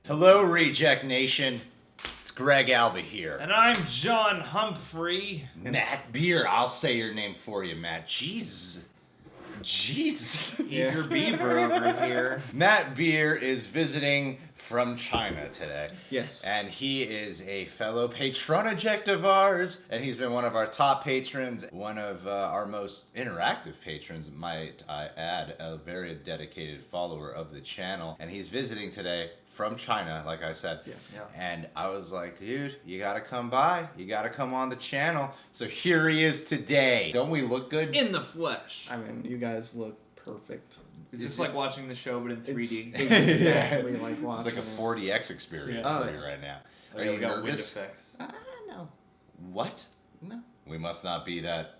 Hello, Reject Nation. It's Greg Alba here. And I'm John Humphrey. Matt Beer, I'll say your name for you, Matt. Jeez. Eager beaver over here. Matt Beer is visiting from China today. Yes. And he is a fellow patronaject of ours, and he's been one of our top patrons, one of our most interactive patrons, might I add, a very dedicated follower of the channel. And he's visiting today from China, like I said. Yes. Yeah. And I was like, dude, you gotta come by. You gotta come on the channel. So here he is today. Don't we look good? In the flesh. I mean, you guys look perfect. Is this like watching the show but in 3D? It's exactly like watching. It's like a 40X experience Yeah. for you right now. Oh, Are yeah, you we got wind nervous? effects. No. What? No. We must not be that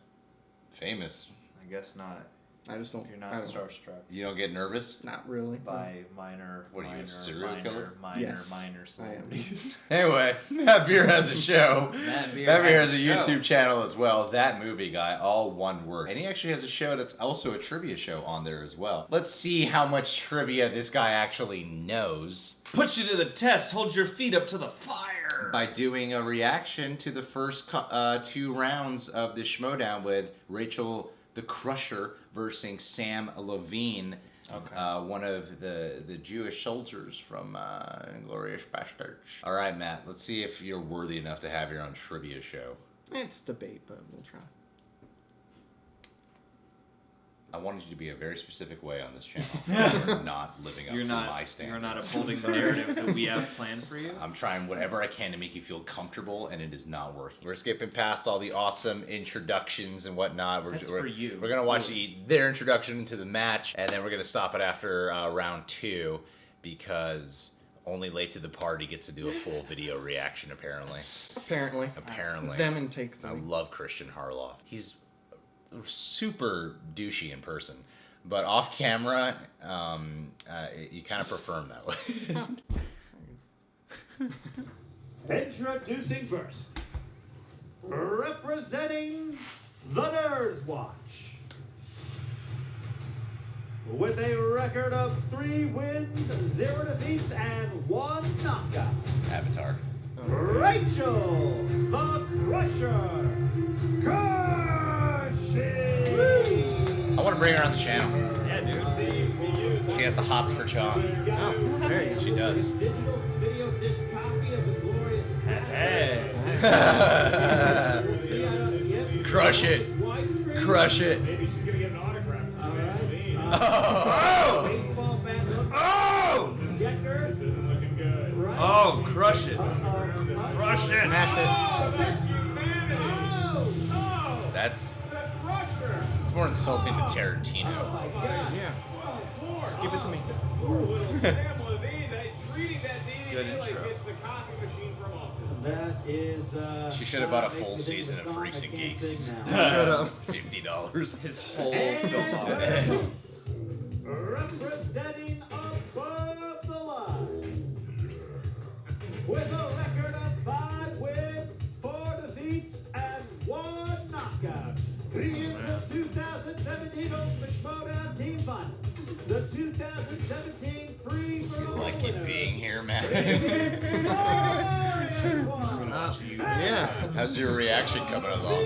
famous. I guess not. I just don't. If you're I not don't- starstruck You don't get nervous? Not really. by minor, What are you, a minor, serial minor, killer? minor, Yes, minor I am. celebrities. Anyway, Matt Beer has a show. Matt Beer has a show. YouTube channel as well. That Movie Guy, all one word. And he actually has a show that's also a trivia show on there as well. Let's see how much trivia this guy actually knows Put you to the test. Hold your feet up to the fire. by doing a reaction to the first 2 rounds of the SCHMOEDOWN with Rachel the Crusher versus Samm Levine. Okay. One of the Jewish soldiers from Inglourious Basterds. All right, Matt, let's see if you're worthy enough to have your own trivia show. It's debate, but we'll try. I wanted you to be a very specific way on this channel. You're not living up You're to not. my standards. You're not upholding the narrative that we have planned for you. I'm trying whatever I can to make you feel comfortable, and it is not working. We're skipping past all the awesome introductions and whatnot. That's for you. We're gonna watch their introduction into the match, and then we're gonna stop it after round 2 because only late to the party gets to do a full video reaction. Apparently. Apparently. Them and take I 3. love Christian Harloff. He's super douchey in person, but off camera, you kind of prefer him that way. Introducing first, representing the Nerds Watch, with a record of 3 wins, 0 defeats, and 1 knockout. Avatar. Rachel the Crusher Cushing. I want to bring her on the channel. Yeah, dude. She has the hots for Chong. Oh, there you go. She does. Digital video disc copy of the glorious Hey. Crush it. Crush it. Maybe she's gonna get an autograph from Samm Levine. Oh! Baseball bat look. Oh! Decker. This isn't looking good. Right. Oh, crush it. Crush it. Smash it. Oh, that's humanity. Oh, That's the Crusher. it's more insulting to Oh Tarantino. my God. Yeah. Oh, poor. Just give it to me. Poor little Samm Levine. Treating that Good DVD like intro. it's the copy machine from Office. That is. She should have bought a full season of Freaks and Geeks. Shut up. $50. His whole filmography. Representing above the line, with a record of 5 wins, 4 defeats, and 1 knockout. He is the 2017 Ultimate SCHMOEDOWN Team Final. The 2017 Free for You All like it winner. being here, man? Yeah. How's your reaction coming along?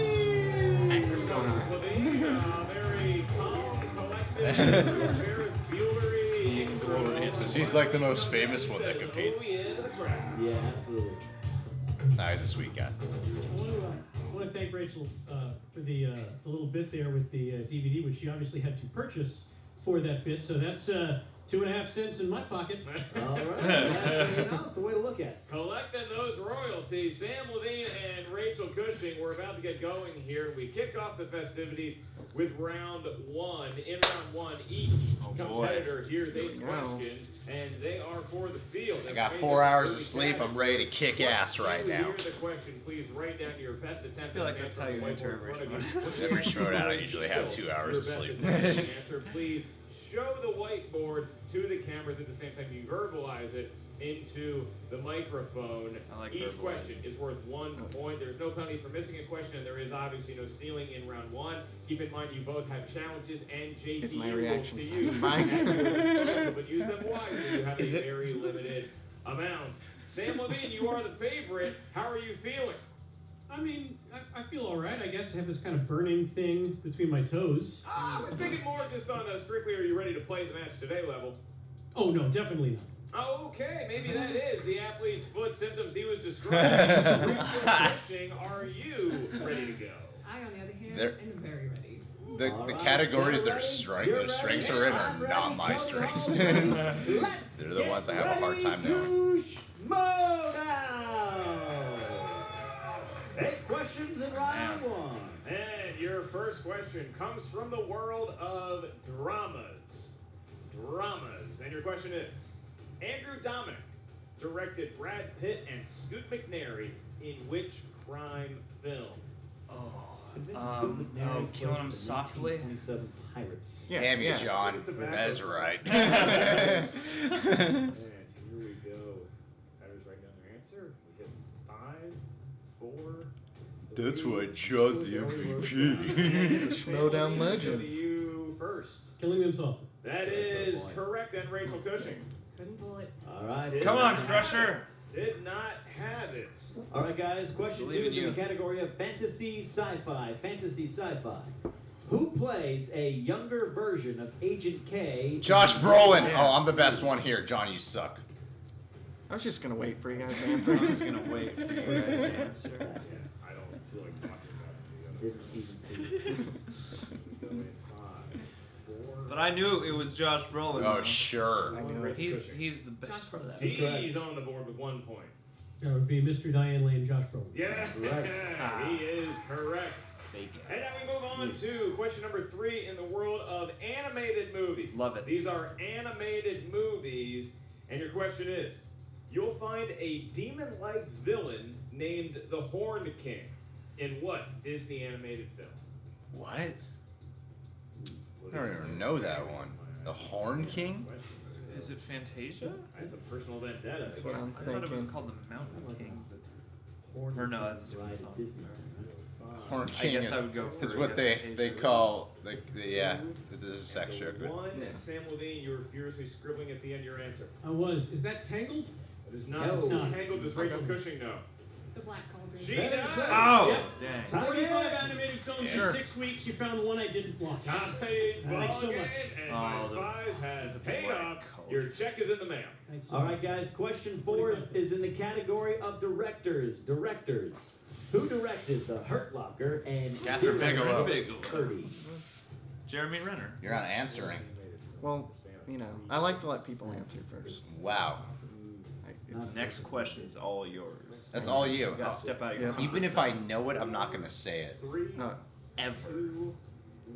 It's going on. Levine, very calm, collected, very buellery. So she's like the most famous one that competes. Yeah, absolutely. Nah, he's a sweet guy. I want to thank Rachel for the little bit there with the DVD, which she obviously had to purchase for that bit. So that's 2.5 cents in my pocket. All right. Yeah, it's a way to look at it. Collecting those royalties, Samm Levine and Rachel Cushing. We're about to get going here. We kick off the festivities with round 1. In round 1, each competitor hears a question, and they are for the field. I got 4 hours of sleep. I'm ready to kick ass right now. Hear the question. Please write down your best attempt. I feel like that's how you enter every Every SCHMOEDOWN, I usually have 2 hours of sleep. Answer, please show the whiteboard to the cameras at the same time you verbalize it into the microphone. I like Each verbalizing. question is worth 1 point. There's no penalty for missing a question, and there is obviously no stealing in round 1. Keep in mind you both have challenges and JT Is my rules reaction to time use. fine? But use them wisely. You have Is a it? very limited amount. Sam Levine, you are the favorite. How are you feeling? I mean, I feel all right. I guess I have this kind of burning thing between my toes. I was thinking more just on a strictly are you ready to play the match today level. Oh, no, definitely not. Okay, maybe that is the athlete's foot symptoms he was describing. Cushing, are you ready to go? I, on the other hand, There- am very ready. The categories their strengths are in are not my strengths. They're the ones I have a hard time knowing. SCHMOEDOWN! 8 questions in round 1. And your first question comes from the world of dramas. And your question is, Andrew Dominic directed Brad Pitt and Scoot McNairy in which crime film? Killing Him Softly. 27 Pirates. Yeah, Damn you, yeah. John. That's right. And here we go. Tyler's writing down their answer. We hit 5, 4. That's 3, why John's the 2, MVP. He's a Schmoedown Go legend. to you first. Killing them softly. That is correct, and Rachel Cushing Couldn't pull it. All right. Come on, Crusher. did not have it. All right, guys. Question 2 Believe in is in you. the category of fantasy sci-fi. Fantasy sci-fi. Who plays a younger version of Agent K? Josh Brolin. Yeah. Oh, I'm the best one here. John, you suck. I was just gonna wait for you guys to answer. I was gonna wait for you guys to answer. Yeah, I don't feel like talking about it. Didn't even see. Go in 5, 4. But I knew it was Josh Brolin. Oh, though. sure. I knew it. He's the best Josh part of that. Brolin. He's on the board with 1 point. That would be Mr. Diane Lane, Josh Brolin. Yeah, Right. he is correct. Fake it. And now we move on to question number 3 in the world of animated movies. Love it. These are animated movies, and your question is, you'll find a demon-like villain named the Horned King in what Disney animated film? What? I don't even know that one. The Horn King? Is it Fantasia? That's a personal vendetta. That's what I'm I thought it was thinking. called the Mountain King. Horn Or no, that's a King, different right, song. Disney. Horn I King guess is, I would go for is what Fantasia. they call yeah. This is a sex And joke. the But one, Yeah. Sam Levine, you were furiously scribbling at the end of your answer. I was. Is that Tangled? It is not. No. It's not. Tangled. Does Rachel Cushing know? The Black Cauldron. She That is does. right. Oh, Yep. dang. Time 45 in. animated films Sure. in 6 weeks. You found one I didn't watch. Tied Thanks ball so game, much. and my Oh, the- spies has the paid Black off. Cauldron. Your check is in the mail. Thanks so All much. right, guys. Question 4 is in the category of directors. Directors. Who directed The Hurt Locker and Catherine Zero Bigelow. 30? Jeremy Renner. You're not answering. Well, you know, I like to let people answer first. Wow. It's, Next question is all yours. That's all you. You gotta step out of your Yeah. comfort Even if zone. I know it, I'm not gonna say it. 3, Ever. 2,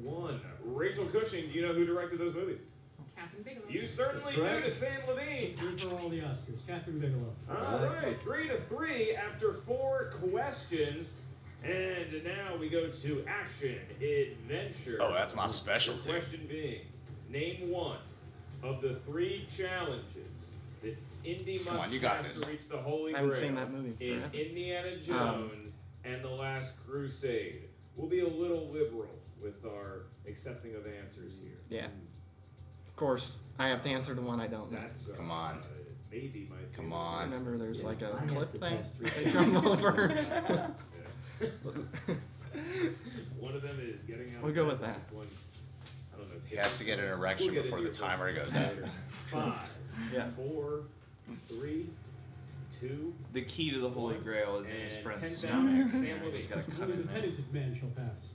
1. Rachel Cushing, do you know who directed those movies? Catherine Bigelow. You certainly do Correct. to Sam Levine. Two for all the Oscars. Catherine Bigelow. All right, 3-3 after 4 questions. And now we go to action adventure. Oh, that's my The specialty. question being, name one of the 3 challenges that Indy Come must on, you got pass this. to reach the Holy I haven't Grail seen that movie in forever. Indiana Jones and the Last Crusade. We'll be a little liberal with our accepting of answers here. yeah. Of course, I have to answer the one I don't know. That's Come on. Maybe my Come favorite. on. Remember, there's like I a have cliff to thing. pass 3 They jump over. Yeah. One of them is getting out. We'll of go bed. with that. One, I don't know. He has to get an erection We'll get before into the it timer later. goes out. 5, Yeah. 4, 3, 2. The key to the Holy Grail is in his And friend's 10,000 stomach. Sam He's gotta cut Only it the in. penitent man shall pass.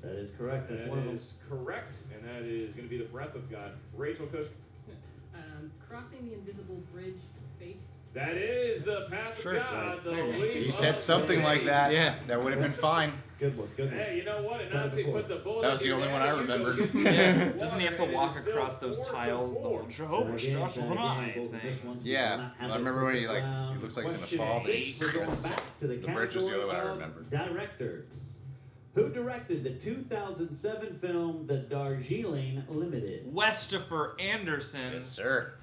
That is correct. That's That one of them. is correct, and that is going to be the breath of God. Rachel Cushing. Crossing the invisible bridge of faith. That is the path Sure. of God. The There you go. leap You of said something like faith. that. Yeah. That would have been fine. Good one. Good one. Hey, you know what? A Time Nazi before. puts a bullet That was in the your only one head, I you remember. go get some Yeah. Doesn't he have to water, walk and it is across still those 4 to tiles, the 4. little Jehovah Try again, starts with try an again. eye Both of this thing? ones we Yeah. will not have I it remember when he perfect like round. he looks like he's gonna Question fall, but 6, we're going back to the The bridge was the only one I category of remembered. Directors. Who directed the 2007 film The Darjeeling Limited? Westopher Anderson. Yes, sir.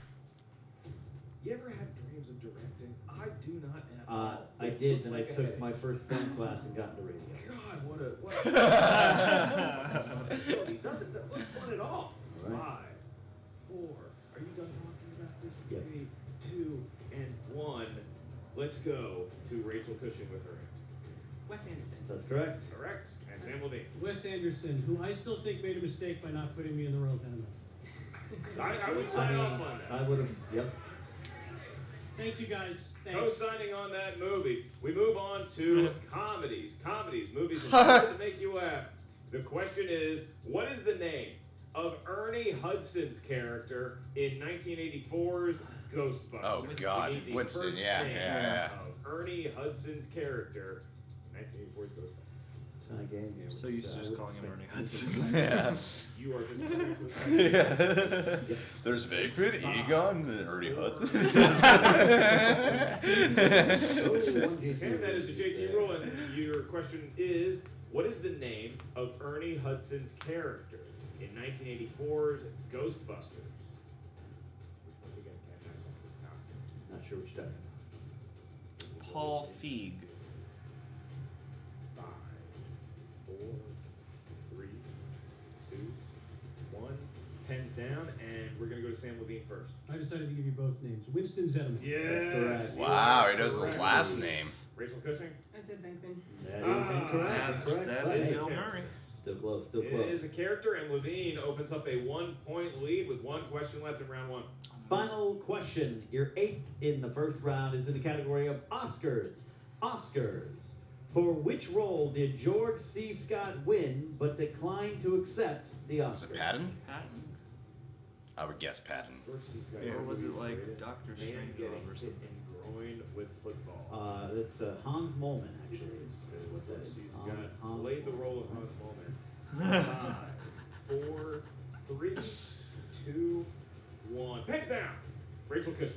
You ever have dreams of directing? I do not at all. I It did, looks and I like a took headache. my first film class and got into radio. God, what a it doesn't look fun at all. All right. 5, 4. Are you done talking about this? Yep. 3, 2, and let's go to Rachel Cushing with her answer. Wes Anderson. That's correct. Correct. And Sam Levine. Wes Anderson, who I still think made a mistake by not putting me in the Royal Tenenbaums. I would sign off on that. I would have. Yep. Thank you guys. Thanks. Co-signing on that movie. We move on to comedies. Movies intended to make you laugh. The question is, what is the name of Ernie Hudson's character in 1984's Ghostbusters? Oh, God. We need the Winston, first yeah, name yeah. of Ernie Hudson's character in 1984's Ghostbusters. It's not a game here. So which used is, to I just would calling him expect- Ernie Hudson. Yeah. You are just Yeah. There's Venkman, Egon, and Ernie Hudson. Okay, that is the JT rule, and your question is, what is the name of Ernie Hudson's character in 1984's Ghostbusters? Which once again can't have something with knots. Not sure which time. Paul Feig. 5, 4, 3, 2, 1. Pens down, and we're gonna go to Sam Levine first. I decided to give you both names. Winston Zetterman. Yes. correct. Wow, he knows the Correct. last name. Rachel Cushing. I said Venkman. That is incorrect. That's Correct. Bill Hey, Murray. Still close. Still It close. is a character, and Levine opens up a 1-point lead with one question left in round 1. Final question. Your 8th in the first round is in the category of Oscars. Oscars. For which role did George C. Scott win but declined to accept the Oscar? Was it Patton? Patton. I would guess Patton. George C. Scott. Or was it like Rated Dr. Man Strangelove getting or hit something? in groin with football. It's Hans Molman, actually. What that George is. C. Hans Scott played the Molman. role of Hans Molman. 5, 4, 3, 2, 1. Pens down. Rachel Cushing.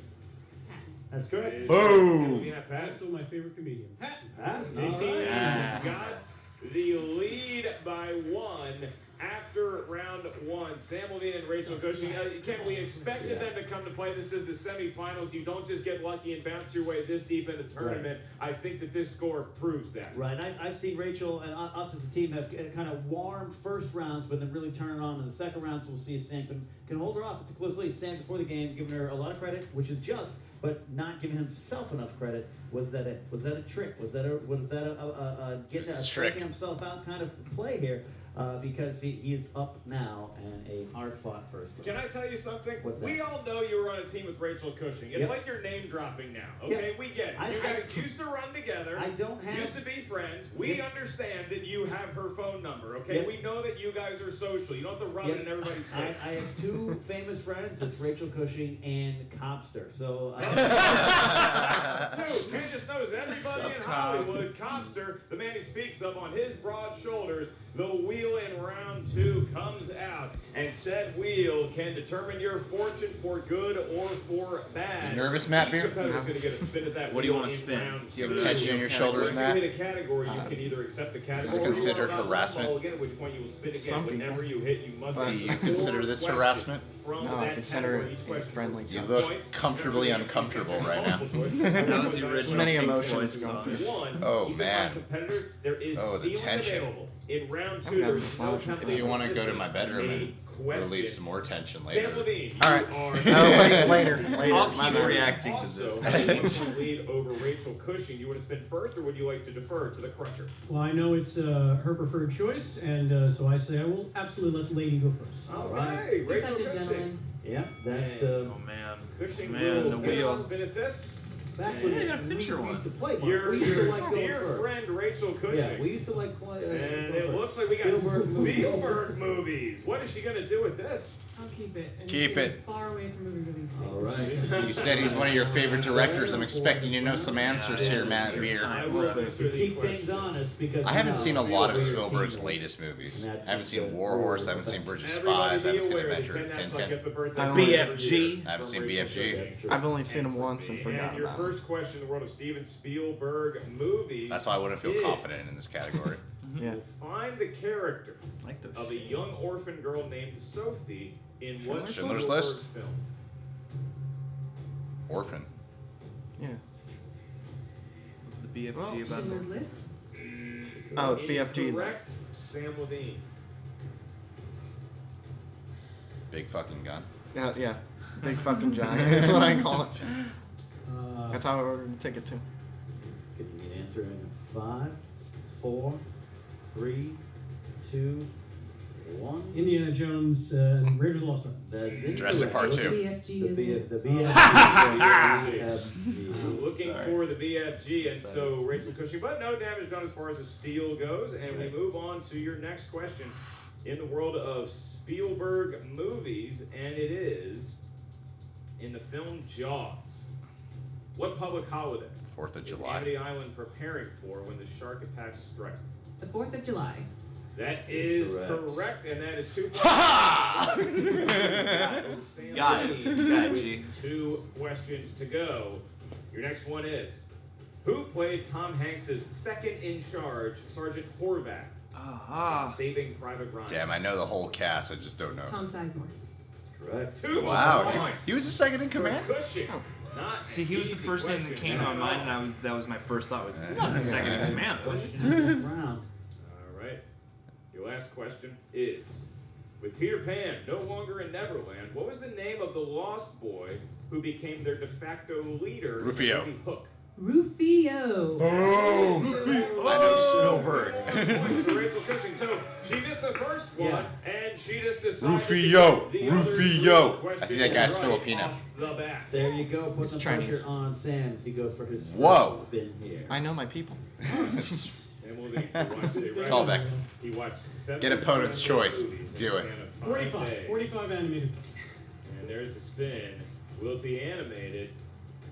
Patton. That's correct. Boom. We have Pat. Also my favorite comedian. Patton. Patton, all He right. Ah. got the lead by 1 after round 1. Sam Levine and Rachel Cushing. Ken, we expected them to come to play. This is the semifinals. You don't just get lucky and bounce your way this deep in the tournament. I think that this score proves that. Right, I've seen Rachel and us as a team have kind of warm first rounds, but then really turn it on in the second round. So we'll see if Sam can hold her off. It's a close lead. Sam, before the game, giving her a lot of credit, which is just, but not giving himself enough credit. Was that a trick? Was that a getting It's a taking trick. himself out kind of play here? Because he is up now and a hard-fought first round. Can I tell you something? What's that? We all know you were on a team with Rachel Cushing. It's Yep. like you're name dropping now. Okay, Yep. we get it. You guys used to run together. I don't have. Used to be friends. We Yep. understand that you have her phone number, okay? Yep. We know that you guys are social. You don't have to rub Yep. it in everybody's I face. have 2 famous friends. It's Rachel Cushing and Cobster. So. Dude, Ken just knows everybody in Hollywood. Cobster, the man he speaks of, on his broad shoulders, the wheel in round 2 comes out. And said wheel can determine your fortune for good or for bad. You nervous, Matt Each Beer? competitor's going to get a spin at that What do you wheel wanna in spin? round Do you have two. a tension in your shoulders, Once Matt? you hit a category, you can either accept the category or considered you will not harassment? mulligan, at which point you will spin again. Some people. Whenever you hit, you must Do answer you 4 consider this questions harassment? from No, I that consider category. it Each a question friendly is You challenge. look points. comfortably uncomfortable right now. That was the original Many Pink emotions Floyd going song. through. One, Oh, keep in man. mind, competitor, there is Oh, the stealing tension. available. In round I'm 2, there having is a no massage. penalty. If you want to This go to is my bedroom a and question. relieve some more tension Sam later. Levine, you All right. are Later. I'll My keep bad. reacting to also this. have a 1-point lead over Rachel Cushing. You want to spin first, or would you like to defer to the crusher? Well, I know it's her preferred choice, and so I say I will absolutely let the lady go first. All Okay, right. He's Rachel such a Cushing. gentleman. Yeah, that. Oh man. Cushing Man, will the get a wheel. spin at this. Back Yeah, when you gotta we fit your used one. to play, Mark, Your we used to like going dear first. friend Rachel Cushing. Yeah, we used to like play. And go it first. looks like we got Spielberg movie. Spielberg movies. What is she going to do with this? I'll keep it. And Keep stay it. Far away from movie release dates. All right. You said he's one of your favorite directors. I'm expecting you to know some answers Yeah, here, it's Matt your Beer. time. will To answer the Keep question. things honest because I haven't you seen a know, lot of we're your Spielberg's teammates. latest movies. And I that's haven't seen just, War Horse. I haven't seen Bridge of Everybody Spies. I haven't be seen aware that Adventure Ken of Knapsack gets a Tintin. birthday I present don't- every year I haven't seen from Rachel BFG. Cushing. That's true. I've only seen him once and forgot And your about him. first question in the world of Steven Spielberg movies. That's why I wouldn't feel is, confident in this category. Yeah. Find the character Like those of a shades. young orphan girl named Sophie in what Schindler's Spielberg List? film? Orphan. Yeah. What's the BFG Well, about Schindler's that? List. Oh, it's BFG. Correct, Sam Levine. Big fucking gun. Yeah. Big fucking giant is what I call it. Uh, That's how I ordered the ticket too. entering 5, 4, 3, 2, 1. Indiana Jones, Raiders of the Lost Ark. That is Jurassic Park incorrect. 2. BFG, The isn't it? BFG. Looking Sorry. for the BFG, and Sorry. so Rachel Cushing, but no damage done as far as the steal goes. And we move on to your next question in the world of Spielberg movies, and it is in the film Jaws. What public holiday 4th of is July. Amity Island preparing for when the shark attacks strike? The 4th of July. That is Correct. correct, and that is 2 points. Ha! Got it, G. 2 questions to go. Your next one is, who played Tom Hanks's second in charge, Sergeant Horvath, in Aha. Saving Private Ryan? Damn, I know the whole cast. I just don't know. Tom Sizemore. Correct. 2 Wow, points he was the second in for command. Cushing. Not See, an he was the easy first name that question came to my at mind, all. and that was my first thought was not the second in command. Question in this round. All right. Your last question is, with Peter Pan no longer in Neverland, what was the name of the lost boy who became their de facto leader? in the Rufio. movie Hook? Rufio. Boom! I know Spielberg. 4 points for Rachel Cushing. So she missed the first one, Yeah. and she just decided Rufio, to get the other Rufio. three questions I think that guy's right Filipino. off The bat. There you go. Put He's the Chinese. pressure on Sam as he goes for his first Whoa. spin here. I know my people. Sam Levine, he watched it right Call back. He watched 7 Get opponent's choice. movies in Do the it. span of 5 45. days. 45 animated. And there's the spin. Will it be animated?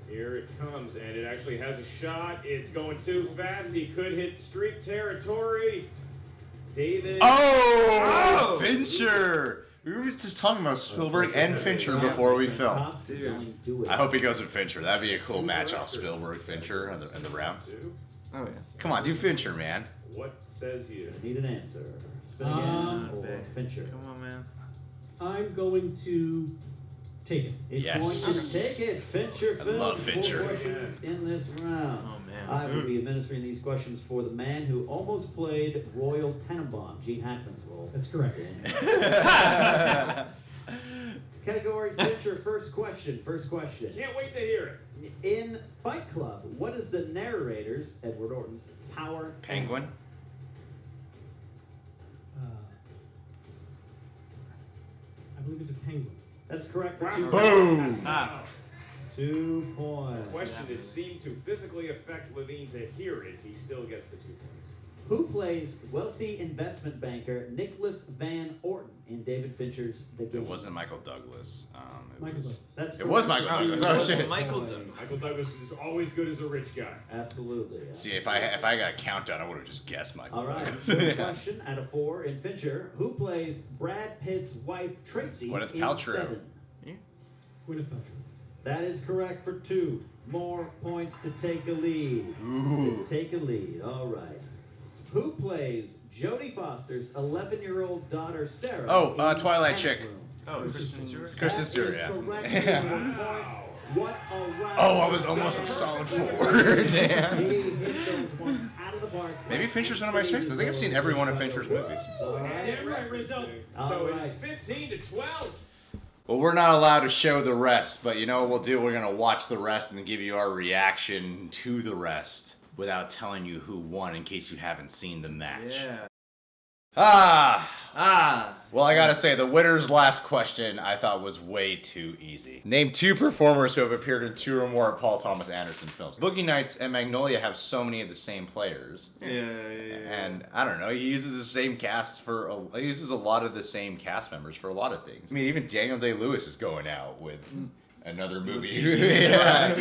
Here it comes, and it actually has a shot. It's going too fast. He could hit streak territory. David. Oh, Fincher! We were just talking about Spielberg and Fincher before we filmed. Top to going do it. I hope he goes with Fincher. That'd be a cool match off Spielberg Fincher in the rounds. Oh yeah. Come on, do Fincher, man. What says you? Need an answer. Spin again or Big. Fincher. Come on, man. I'm going to take it. It's Yes. going to take it. Fincher I fills love 4 Fincher. questions in this round. Oh, man. I will be administering these questions for the man who almost played Royal Tenenbaum, Gene Hackman's role. That's correct. Category Fincher, first question. Can't wait to hear it. In Fight Club, what is the narrator's, Edward Norton's, power? Penguin. I believe it's a penguin. That's correct for Wow. 2 Boom. Ah. 2 points. Question that seemed to physically affect Levine to hear it. He still gets the 2 points. Who plays wealthy investment banker Nicholas Van Orton in David Fincher's The Game? It wasn't Michael Douglas. Michael Douglas. That's It was Michael correct. Douglas. Oh, Two shit. Michael points. Douglas. Michael Douglas is always good as a rich guy. Absolutely. See, if I got a countdown, I would have just guessed Michael. All right. Douglas. Third question out of 4 in Fincher. Who plays Brad Pitt's wife Tracy Gwyneth in Paltrow. 7? Gwyneth Paltrow. That is correct for 2 more points to take a lead. Ooh. To take a lead. All right. Who plays Jodie Foster's 11-year-old daughter Sarah? Oh, in Twilight Panic chick. Room? Oh, Kristen Stewart. Kristen That Stewart, is yeah. correct. Yeah. 1 point. What a round. Oh, I was almost a solid 4. Damn. He hit those ones out of the park. Maybe Fincher's one of my strengths. I think I've seen every one of Fincher's movies. All right. Damn right, Rizzo. All So right. it's 15 to 12. Well, we're not allowed to show the rest, but you know what we'll do? We're going to watch the rest and then give you our reaction to the rest without telling you who won in case you haven't seen the match. Yeah. Ah! Well, I gotta say, the winner's last question I thought was way too easy. Name 2 performers who have appeared in 2 or more Paul Thomas Anderson films. Boogie Nights and Magnolia have so many of the same players. Yeah. And I don't know, he uses the same cast he uses a lot of the same cast members for a lot of things. I mean, even Daniel Day-Lewis is going out with another movie. yeah.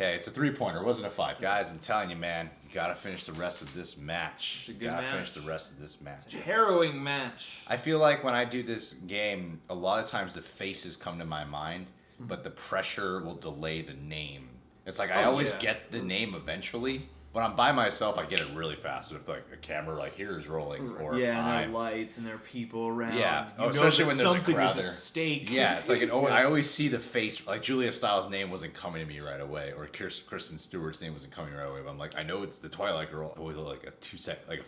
Yeah, it's a 3-pointer. It wasn't a 5. Guys, I'm telling you, man, you gotta finish the rest of this match. It's a good You gotta match. finish the rest of this match. Harrowing match. I feel like when I do this game, a lot of times the faces come to my mind, but the pressure will delay the name. It's like I Oh, always yeah. get the name eventually. When I'm by myself, I get it really fast. If like a camera like here is rolling, or Yeah, if and there I'm- are lights and there are people around. Yeah, You know especially that when there's a something crowd is there. at stake. Yeah, it's like I always see the face. Like Julia Stiles' name wasn't coming to me right away, or Kristen Stewart's name wasn't coming right away. But I'm like, I know it's the Twilight Girl. Always like a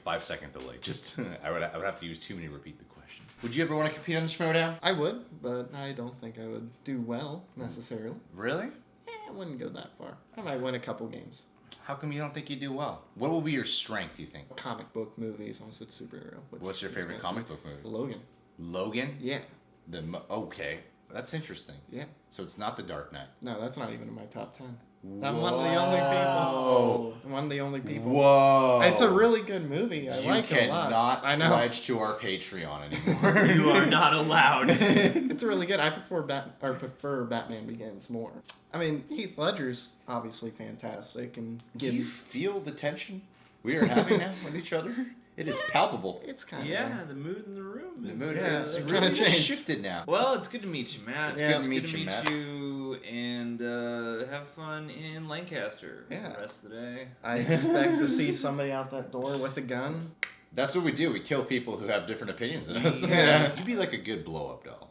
5-second delay. Just I would have to use too many repeat the questions. Would you ever want to compete on the Schmoedown? I would, but I don't think I would do well necessarily. Really? I wouldn't go that far. I might win a couple games. How come you don't think you do well? What will be your strength, you think? Comic book movies, unless it's superhero. What's your favorite comic book movie? Logan. Logan? Yeah. Okay, that's interesting. Yeah. So it's not The Dark Knight. No, that's not even in my top 10. Whoa. I'm one of the only people. I'm one of the only people. Whoa. It's a really good movie. I like it a lot. You cannot I know. pledge to our Patreon anymore. You are not allowed. It's really good. I prefer Batman Begins more. I mean, Heath Ledger's obviously fantastic, and Do you feel the tension we are having now with each other? It is palpable. it's kind of Yeah, the mood in the room The is... mood yeah, is it's really kinda changed. shifted now. Well, it's good to meet you, Matt. It's good to meet you, Matt. and have fun in Lancaster Yeah. the rest of the day. I expect to see somebody out that door with a gun. That's what we do. We kill people who have different opinions than us. Yeah. You'd be like a good blow-up doll.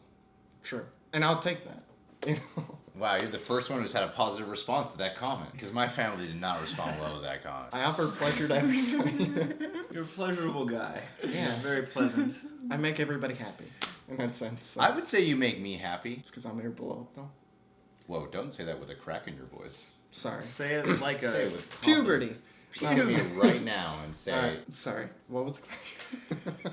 Sure, and I'll take that. You know? Wow, you're the first one who's had a positive response to that comment. Because my family did not respond well to that comment. I offer pleasure to everybody. You're a pleasurable guy. Yeah. You're very pleasant. I make everybody happy, in that sense. So. I would say you make me happy. It's because I'm your blow up though. Whoa, don't say that with a crack in your voice. Sorry. Say it like Say it a... with Puberty. confidence. Look at me right now and say, Alright, sorry. What was the question?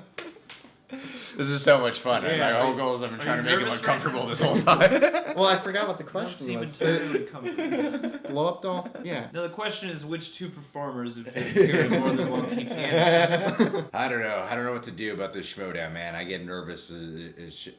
this is so much fun. and Yeah, my are whole you- goal is I've been are trying to you make him nervous uncomfortable right now? this whole time. Well, I forgot what the Don't question seem was. entirely comfortable. Blow up doll? Yeah. No, the question is which two performers have appeared in more than one PTN. I don't know. I don't know what to do about this Schmoedown, man. I get nervous.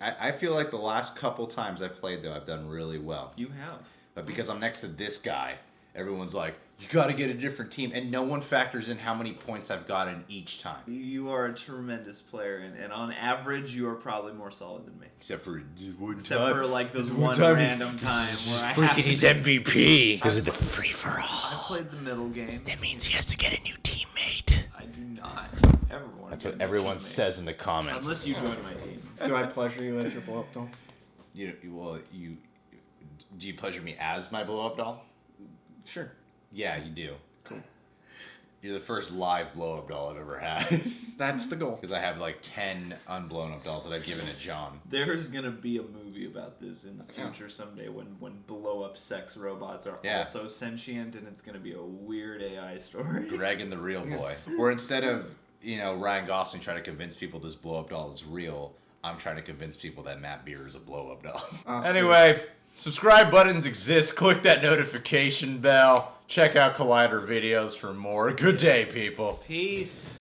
I feel like the last couple times I've played, though, I've done really well. You have. But because I'm next to this guy, everyone's like, you got to get a different team. And no one factors in how many points I've gotten each time. You are a tremendous player, and on average, you are probably more solid than me. Except for one Except time. for like those This one time random time where I have Freaking to he's be- MVP because of the free for I all. played the middle game. That means he has to get a new teammate. I do not ever want to. That's what everyone says in the comments. Unless you join my team. Do I pleasure you as your blow up doll? Do you pleasure me as my blow-up doll? Sure. Yeah, you do. Cool. You're the first live blow-up doll I've ever had. That's the goal. Because I have like 10 unblown-up dolls that I've given to John. There's gonna be a movie about this in the future someday when blow-up sex robots are Yeah. also sentient, and it's gonna be a weird AI story. Greg and the Real Boy. Where instead of, Ryan Gosling trying to convince people this blow-up doll is real, I'm trying to convince people that Matt Beer is a blow-up doll. Oscar. Anyway, subscribe buttons exist. Click that notification bell. Check out Collider videos for more. Good day, people. Peace.